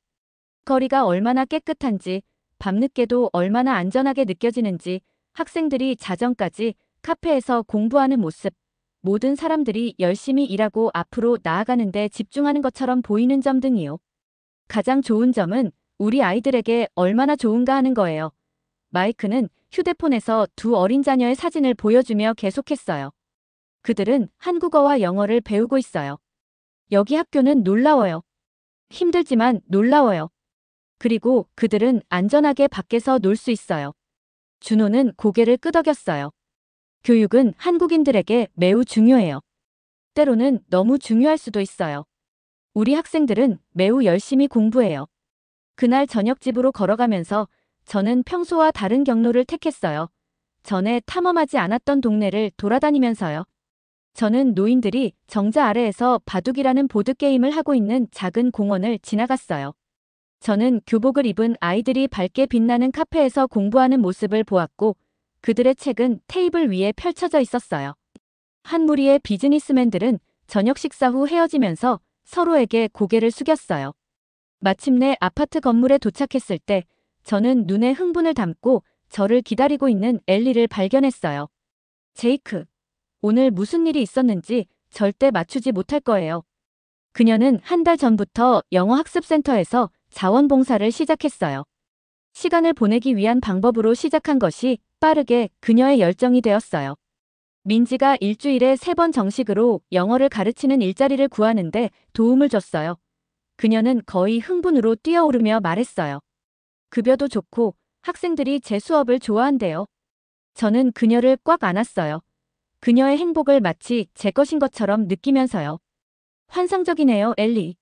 거리가 얼마나 깨끗한지, 밤늦게도 얼마나 안전하게 느껴지는지, 학생들이 자정까지 카페에서 공부하는 모습, 모든 사람들이 열심히 일하고 앞으로 나아가는 데 집중하는 것처럼 보이는 점 등이요. 가장 좋은 점은 우리 아이들에게 얼마나 좋은가 하는 거예요. 마이크는 휴대폰에서 두 어린 자녀의 사진을 보여주며 계속했어요. 그들은 한국어와 영어를 배우고 있어요. 여기 학교는 놀라워요. 힘들지만 놀라워요. 그리고 그들은 안전하게 밖에서 놀 수 있어요. 준호는 고개를 끄덕였어요. 교육은 한국인들에게 매우 중요해요. 때로는 너무 중요할 수도 있어요. 우리 학생들은 매우 열심히 공부해요. 그날 저녁 집으로 걸어가면서 저는 평소와 다른 경로를 택했어요. 전에 탐험하지 않았던 동네를 돌아다니면서요. 저는 노인들이 정자 아래에서 바둑이라는 보드게임을 하고 있는 작은 공원을 지나갔어요. 저는 교복을 입은 아이들이 밝게 빛나는 카페에서 공부하는 모습을 보았고 그들의 책은 테이블 위에 펼쳐져 있었어요. 한 무리의 비즈니스맨들은 저녁 식사 후 헤어지면서 서로에게 고개를 숙였어요. 마침내 아파트 건물에 도착했을 때 저는 눈에 흥분을 담고 저를 기다리고 있는 엘리를 발견했어요. 제이크, 오늘 무슨 일이 있었는지 절대 맞추지 못할 거예요. 그녀는 한 달 전부터 영어 학습센터에서 자원봉사를 시작했어요. 시간을 보내기 위한 방법으로 시작한 것이 빠르게 그녀의 열정이 되었어요. 민지가 일주일에 3번 정식으로 영어를 가르치는 일자리를 구하는데 도움을 줬어요. 그녀는 거의 흥분으로 뛰어오르며 말했어요. 급여도 좋고 학생들이 제 수업을 좋아한대요. 저는 그녀를 꽉 안았어요. 그녀의 행복을 마치 제 것인 것처럼 느끼면서요. 환상적이네요, 엘리.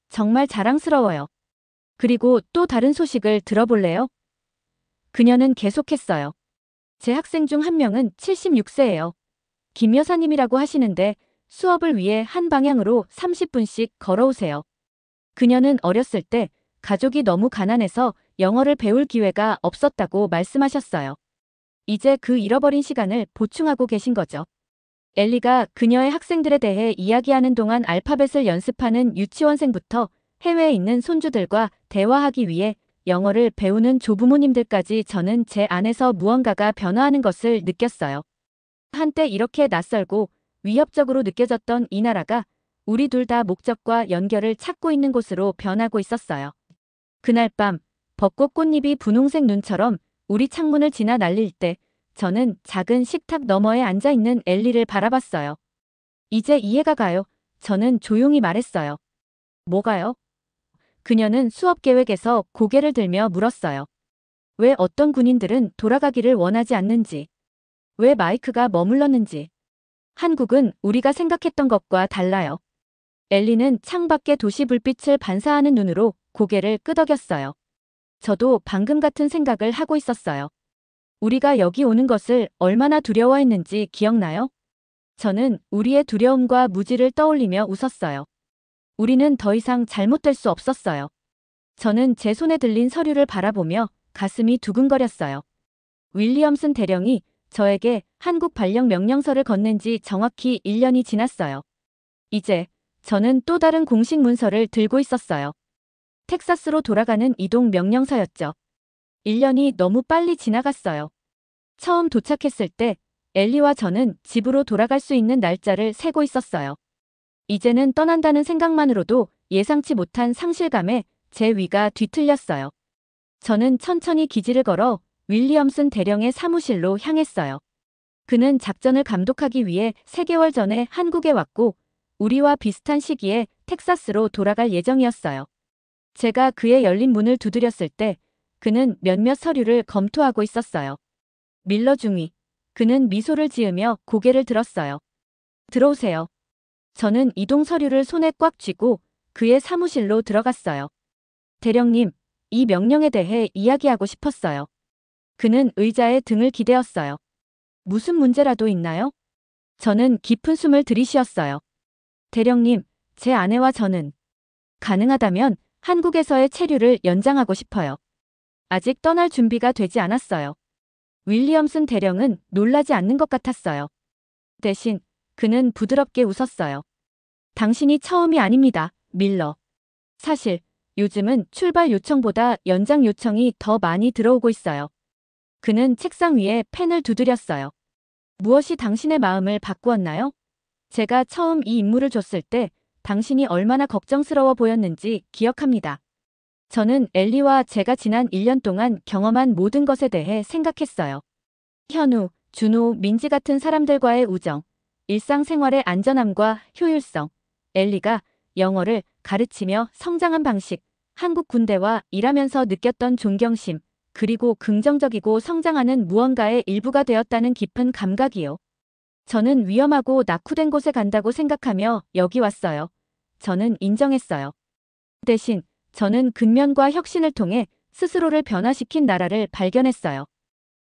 정말 자랑스러워요. 그리고 또 다른 소식을 들어볼래요? 그녀는 계속했어요. 제 학생 중 한 명은 76세예요. 김 여사님이라고 하시는데 수업을 위해 한 방향으로 30분씩 걸어오세요. 그녀는 어렸을 때 가족이 너무 가난해서 영어를 배울 기회가 없었다고 말씀하셨어요. 이제 그 잃어버린 시간을 보충하고 계신 거죠. 엘리가 그녀의 학생들에 대해 이야기하는 동안 알파벳을 연습하는 유치원생부터 해외에 있는 손주들과 대화하기 위해 영어를 배우는 조부모님들까지 저는 제 안에서 무언가가 변화하는 것을 느꼈어요. 한때 이렇게 낯설고 위협적으로 느껴졌던 이 나라가 우리 둘 다 목적과 연결을 찾고 있는 곳으로 변하고 있었어요. 그날 밤 벚꽃 꽃잎이 분홍색 눈처럼 우리 창문을 지나 날릴 때 저는 작은 식탁 너머에 앉아있는 엘리를 바라봤어요. 이제 이해가 가요. 저는 조용히 말했어요. 뭐가요? 그녀는 수업 계획에서 고개를 들며 물었어요. 왜 어떤 군인들은 돌아가기를 원하지 않는지, 왜 마이크가 머물렀는지. 한국은 우리가 생각했던 것과 달라요. 엘리는 창밖의 도시 불빛을 반사하는 눈으로 고개를 끄덕였어요. 저도 방금 같은 생각을 하고 있었어요. 우리가 여기 오는 것을 얼마나 두려워했는지 기억나요? 저는 우리의 두려움과 무지를 떠올리며 웃었어요. 우리는 더 이상 잘못될 수 없었어요. 저는 제 손에 들린 서류를 바라보며 가슴이 두근거렸어요. 윌리엄슨 대령이 저에게 한국 발령 명령서를 건넨 지 정확히 1년이 지났어요. 이제 저는 또 다른 공식 문서를 들고 있었어요. 텍사스로 돌아가는 이동 명령서였죠. 1년이 너무 빨리 지나갔어요. 처음 도착했을 때 엘리와 저는 집으로 돌아갈 수 있는 날짜를 세고 있었어요. 이제는 떠난다는 생각만으로도 예상치 못한 상실감에 제 위가 뒤틀렸어요. 저는 천천히 기지를 걸어 윌리엄슨 대령의 사무실로 향했어요. 그는 작전을 감독하기 위해 3개월 전에 한국에 왔고 우리와 비슷한 시기에 텍사스로 돌아갈 예정이었어요. 제가 그의 열린 문을 두드렸을 때 그는 몇몇 서류를 검토하고 있었어요. 밀러 중위. 그는 미소를 지으며 고개를 들었어요. 들어오세요. 저는 이동 서류를 손에 꽉 쥐고 그의 사무실로 들어갔어요. 대령님, 이 명령에 대해 이야기하고 싶었어요. 그는 의자에 등을 기대었어요. 무슨 문제라도 있나요? 저는 깊은 숨을 들이쉬었어요. 대령님, 제 아내와 저는 가능하다면 한국에서의 체류를 연장하고 싶어요. 아직 떠날 준비가 되지 않았어요. 윌리엄슨 대령은 놀라지 않는 것 같았어요. 대신 그는 부드럽게 웃었어요. 당신이 처음이 아닙니다, 밀러. 사실 요즘은 출발 요청보다 연장 요청이 더 많이 들어오고 있어요. 그는 책상 위에 펜을 두드렸어요. 무엇이 당신의 마음을 바꾸었나요? 제가 처음 이 임무를 줬을 때 당신이 얼마나 걱정스러워 보였는지 기억합니다. 저는 엘리와 제가 지난 1년 동안 경험한 모든 것에 대해 생각했어요. 현우, 준호, 민지 같은 사람들과의 우정, 일상생활의 안전함과 효율성, 엘리가 영어를 가르치며 성장한 방식, 한국 군대와 일하면서 느꼈던 존경심, 그리고 긍정적이고 성장하는 무언가의 일부가 되었다는 깊은 감각이요. 저는 위험하고 낙후된 곳에 간다고 생각하며 여기 왔어요. 저는 인정했어요. 대신 저는 근면과 혁신을 통해 스스로를 변화시킨 나라를 발견했어요.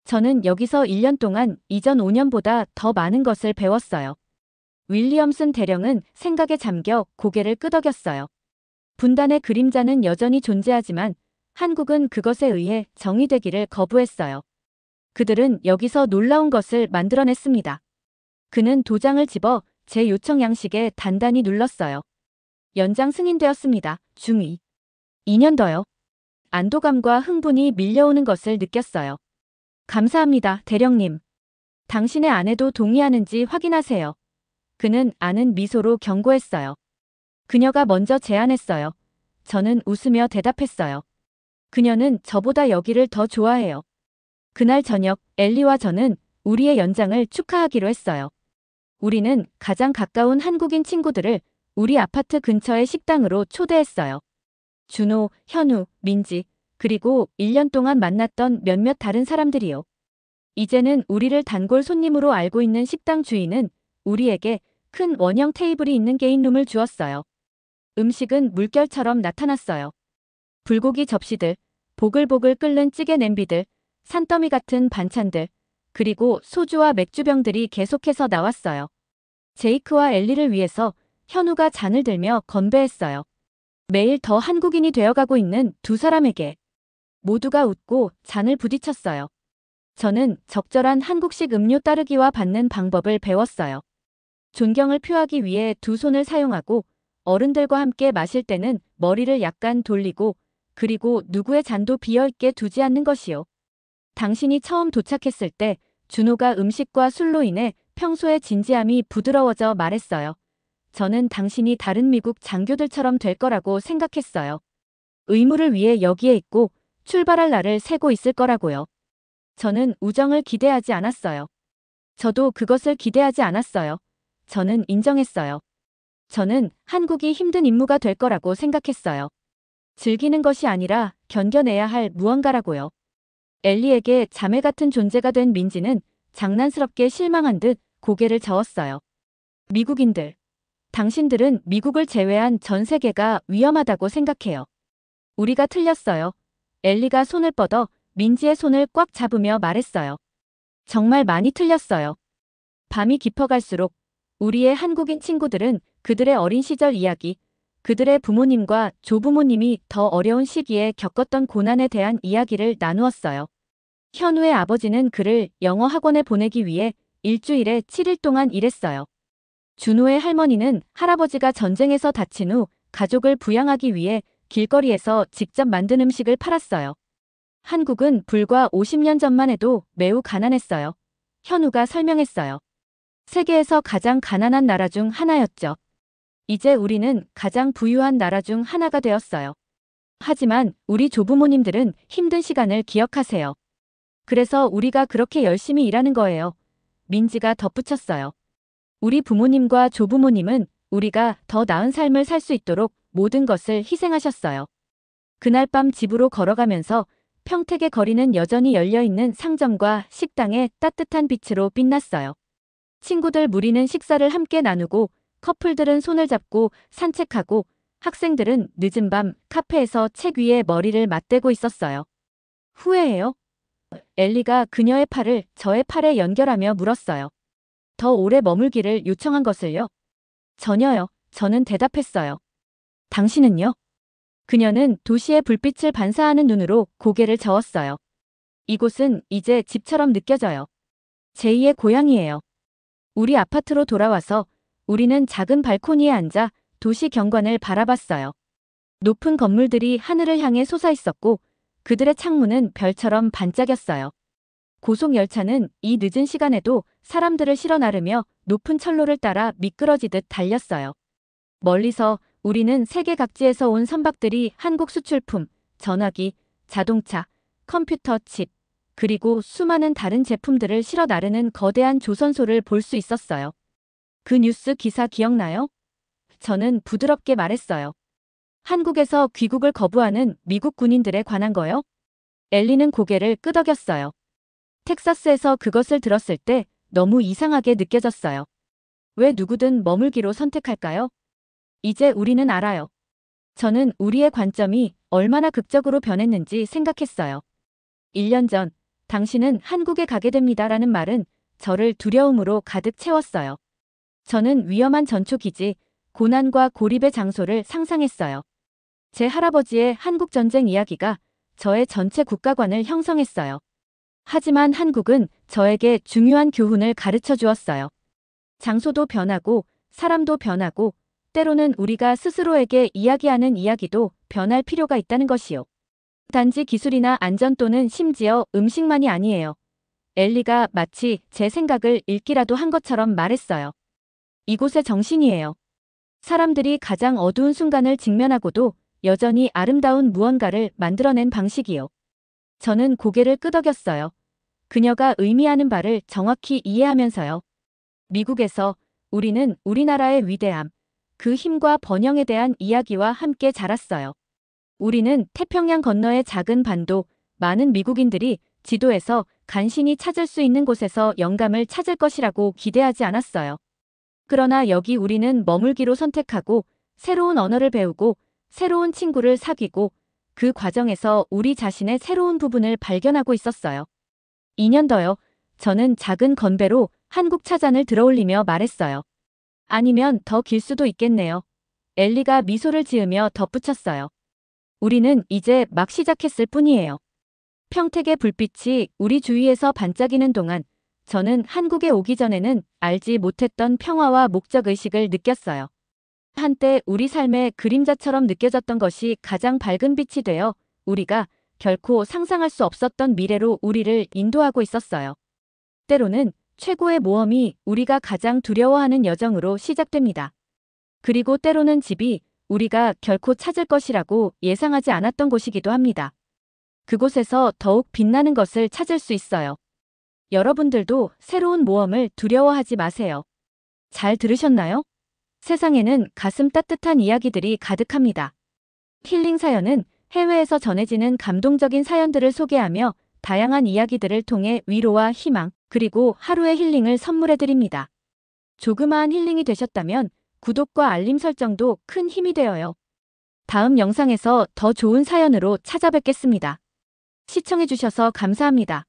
저는 여기서 1년 동안 이전 5년보다 더 많은 것을 배웠어요. 윌리엄슨 대령은 생각에 잠겨 고개를 끄덕였어요. 분단의 그림자는 여전히 존재하지만 한국은 그것에 의해 정의되기를 거부했어요. 그들은 여기서 놀라운 것을 만들어냈습니다. 그는 도장을 집어 제 요청 양식에 단단히 눌렀어요. 연장 승인되었습니다. 중위. 2년 더요. 안도감과 흥분이 밀려오는 것을 느꼈어요. 감사합니다, 대령님. 당신의 아내도 동의하는지 확인하세요. 그는 아는 미소로 경고했어요. 그녀가 먼저 제안했어요. 저는 웃으며 대답했어요. 그녀는 저보다 여기를 더 좋아해요. 그날 저녁 엘리와 저는 우리의 연장을 축하하기로 했어요. 우리는 가장 가까운 한국인 친구들을 우리 아파트 근처의 식당으로 초대했어요. 준호, 현우, 민지, 그리고 1년 동안 만났던 몇몇 다른 사람들이요. 이제는 우리를 단골 손님으로 알고 있는 식당 주인은 우리에게 큰 원형 테이블이 있는 개인룸을 주었어요. 음식은 물결처럼 나타났어요. 불고기 접시들, 보글보글 끓는 찌개 냄비들, 산더미 같은 반찬들, 그리고 소주와 맥주병들이 계속해서 나왔어요. 제이크와 엘리를 위해서 현우가 잔을 들며 건배했어요. 매일 더 한국인이 되어가고 있는 두 사람에게 모두가 웃고 잔을 부딪혔어요. 저는 적절한 한국식 음료 따르기와 받는 방법을 배웠어요. 존경을 표하기 위해 두 손을 사용하고 어른들과 함께 마실 때는 머리를 약간 돌리고 그리고 누구의 잔도 비어있게 두지 않는 것이요. 당신이 처음 도착했을 때 준호가 음식과 술로 인해 평소의 진지함이 부드러워져 말했어요. 저는 당신이 다른 미국 장교들처럼 될 거라고 생각했어요. 의무를 위해 여기에 있고 출발할 날을 세고 있을 거라고요. 저는 우정을 기대하지 않았어요. 저도 그것을 기대하지 않았어요. 저는 인정했어요. 저는 한국이 힘든 임무가 될 거라고 생각했어요. 즐기는 것이 아니라 견뎌내야 할 무언가라고요. 엘리에게 자매 같은 존재가 된 민지는 장난스럽게 실망한 듯 고개를 저었어요. 미국인들, 당신들은 미국을 제외한 전 세계가 위험하다고 생각해요. 우리가 틀렸어요. 엘리가 손을 뻗어 민지의 손을 꽉 잡으며 말했어요. 정말 많이 틀렸어요. 밤이 깊어갈수록 우리의 한국인 친구들은 그들의 어린 시절 이야기, 그들의 부모님과 조부모님이 더 어려운 시기에 겪었던 고난에 대한 이야기를 나누었어요. 현우의 아버지는 그를 영어 학원에 보내기 위해 일주일에 7일 동안 일했어요. 준호의 할머니는 할아버지가 전쟁에서 다친 후 가족을 부양하기 위해 길거리에서 직접 만든 음식을 팔았어요. 한국은 불과 50년 전만 해도 매우 가난했어요. 현우가 설명했어요. 세계에서 가장 가난한 나라 중 하나였죠. 이제 우리는 가장 부유한 나라 중 하나가 되었어요. 하지만 우리 조부모님들은 힘든 시간을 기억하세요. 그래서 우리가 그렇게 열심히 일하는 거예요. 민지가 덧붙였어요. 우리 부모님과 조부모님은 우리가 더 나은 삶을 살 수 있도록 모든 것을 희생하셨어요. 그날 밤 집으로 걸어가면서 평택의 거리는 여전히 열려있는 상점과 식당의 따뜻한 빛으로 빛났어요. 친구들 무리는 식사를 함께 나누고 커플들은 손을 잡고 산책하고 학생들은 늦은 밤 카페에서 책 위에 머리를 맞대고 있었어요. 후회해요? 엘리가 그녀의 팔을 저의 팔에 연결하며 물었어요. 더 오래 머물기를 요청한 것을요? 전혀요. 저는 대답했어요. 당신은요? 그녀는 도시의 불빛을 반사하는 눈으로 고개를 저었어요. 이곳은 이제 집처럼 느껴져요. 제2의 고향이에요. 우리 아파트로 돌아와서 우리는 작은 발코니에 앉아 도시 경관을 바라봤어요. 높은 건물들이 하늘을 향해 솟아있었고 그들의 창문은 별처럼 반짝였어요. 고속열차는 이 늦은 시간에도 사람들을 실어 나르며 높은 철로를 따라 미끄러지듯 달렸어요. 멀리서 우리는 세계 각지에서 온 선박들이 한국 수출품, 전화기, 자동차, 컴퓨터 칩, 그리고 수많은 다른 제품들을 실어 나르는 거대한 조선소를 볼 수 있었어요. 그 뉴스 기사 기억나요? 저는 부드럽게 말했어요. 한국에서 귀국을 거부하는 미국 군인들에 관한 거요? 엘리는 고개를 끄덕였어요. 텍사스에서 그것을 들었을 때 너무 이상하게 느껴졌어요. 왜 누구든 머물기로 선택할까요? 이제 우리는 알아요. 저는 우리의 관점이 얼마나 극적으로 변했는지 생각했어요. 1년 전, 당신은 한국에 가게 됩니다라는 말은 저를 두려움으로 가득 채웠어요. 저는 위험한 전초기지, 고난과 고립의 장소를 상상했어요. 제 할아버지의 한국전쟁 이야기가 저의 전체 국가관을 형성했어요. 하지만 한국은 저에게 중요한 교훈을 가르쳐 주었어요. 장소도 변하고 사람도 변하고 때로는 우리가 스스로에게 이야기하는 이야기도 변할 필요가 있다는 것이요. 단지 기술이나 안전 또는 심지어 음식만이 아니에요. 엘리가 마치 제 생각을 읽기라도 한 것처럼 말했어요. 이곳의 정신이에요. 사람들이 가장 어두운 순간을 직면하고도 여전히 아름다운 무언가를 만들어낸 방식이요. 저는 고개를 끄덕였어요. 그녀가 의미하는 바를 정확히 이해하면서요. 미국에서 우리는 우리나라의 위대함, 그 힘과 번영에 대한 이야기와 함께 자랐어요. 우리는 태평양 건너의 작은 반도, 많은 미국인들이 지도에서 간신히 찾을 수 있는 곳에서 영감을 찾을 것이라고 기대하지 않았어요. 그러나 여기 우리는 머물기로 선택하고 새로운 언어를 배우고 새로운 친구를 사귀고 그 과정에서 우리 자신의 새로운 부분을 발견하고 있었어요. 2년 더요. 저는 작은 건배로 한국 차잔을 들어올리며 말했어요. 아니면 더 길 수도 있겠네요. 엘리가 미소를 지으며 덧붙였어요. 우리는 이제 막 시작했을 뿐이에요. 평택의 불빛이 우리 주위에서 반짝이는 동안 저는 한국에 오기 전에는 알지 못했던 평화와 목적의식을 느꼈어요. 한때 우리 삶의 그림자처럼 느껴졌던 것이 가장 밝은 빛이 되어 우리가 결코 상상할 수 없었던 미래로 우리를 인도하고 있었어요. 때로는 최고의 모험이 우리가 가장 두려워하는 여정으로 시작됩니다. 그리고 때로는 집이 우리가 결코 찾을 것이라고 예상하지 않았던 곳이기도 합니다. 그곳에서 더욱 빛나는 것을 찾을 수 있어요. 여러분들도 새로운 모험을 두려워하지 마세요. 잘 들으셨나요? 세상에는 가슴 따뜻한 이야기들이 가득합니다. 힐링 사연은 해외에서 전해지는 감동적인 사연들을 소개하며 다양한 이야기들을 통해 위로와 희망, 그리고 하루의 힐링을 선물해드립니다. 조그마한 힐링이 되셨다면 구독과 알림 설정도 큰 힘이 되어요. 다음 영상에서 더 좋은 사연으로 찾아뵙겠습니다. 시청해주셔서 감사합니다.